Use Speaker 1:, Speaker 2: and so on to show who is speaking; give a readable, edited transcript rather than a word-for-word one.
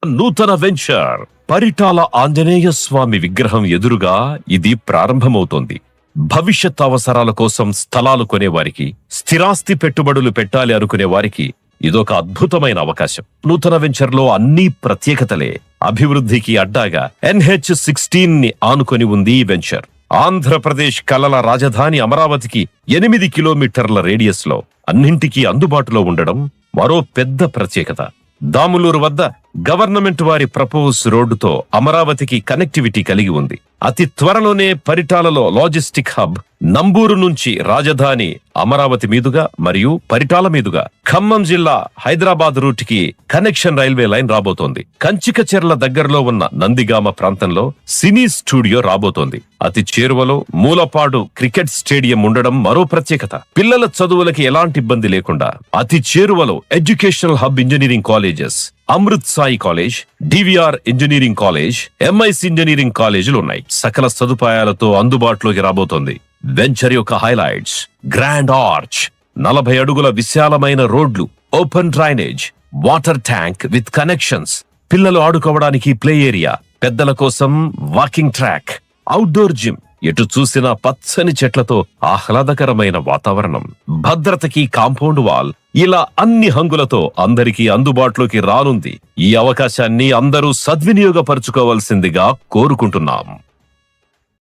Speaker 1: నూతన వెంచర్ పరిటాల ఆంజనేయ స్వామి విగ్రహం ఎదురుగా ఇది ప్రారంభమవుతోంది. భవిష్యత్ అవసరాల కోసం స్థలాలు కొనేవారికి, స్థిరాస్తి పెట్టుబడులు పెట్టాలి అనుకునే వారికి ఇదొక అద్భుతమైన అవకాశం. నూతన వెంచర్ లో అన్ని ప్రత్యేకతలే. అభివృద్ధికి అడ్డాగా NH16 ని ఆనుకొని ఉంది ఈ వెంచర్. ఆంధ్రప్రదేశ్ కలల రాజధాని అమరావతికి 8 కిలోమీటర్ల రేడియస్ లో అన్నింటికీ అందుబాటులో ఉండడం మరో పెద్ద ప్రత్యేకత. దాములూరు వద్ద గవర్నమెంట్ వారి ప్రపోజ్ రోడ్డుతో అమరావతికి కనెక్టివిటీ కలిగి ఉంది. అతి త్వరలోనే పరిటాలలో లాజిస్టిక్ హబ్, నంబూరు నుంచి రాజధాని అమరావతి మీదుగా మరియు పరిటాల మీదుగా ఖమ్మం జిల్లా హైదరాబాద్ రూట్ కి కనెక్షన్ రైల్వే లైన్ రాబోతోంది. కంచికచెర్ల దగ్గరలో ఉన్న నందిగామ ప్రాంతంలో సినీ స్టూడియో రాబోతోంది. అతి చేరువలో మూలపాడు క్రికెట్ స్టేడియం ఉండడం మరో ప్రత్యేకత. పిల్లల చదువులకి ఎలాంటి ఇబ్బంది లేకుండా అతి చేరువలో educational hub engineering colleges, Amrit Sai college, DVR engineering college, MIC engineering కాలేజీలు ఉన్నాయి. సకల సదుపాయాలతో అందుబాటులోకి రాబోతోంది. వెంచర్ యొక్క హైలైట్స్: గ్రాండ్ ఆర్చ్, 40 అడుగుల విశాలమైన రోడ్లు, open drainage, water tank with connections, పిల్లలు ఆడుకోవడానికి ప్లే ఏరియా, పెద్దల కోసం వాకింగ్ ట్రాక్, అవుట్డోర్ జిమ్, ఎటు చూసినా పచ్చని చెట్లతో ఆహ్లాదకరమైన వాతావరణం, భద్రతకి కాంపౌండ్ వాల్, ఇలా అన్ని హంగులతో అందరికీ అందుబాటులోకి రానుంది. ఈ అవకాశాన్ని అందరూ సద్వినియోగపరుచుకోవాల్సిందిగా కోరుకుంటున్నాం.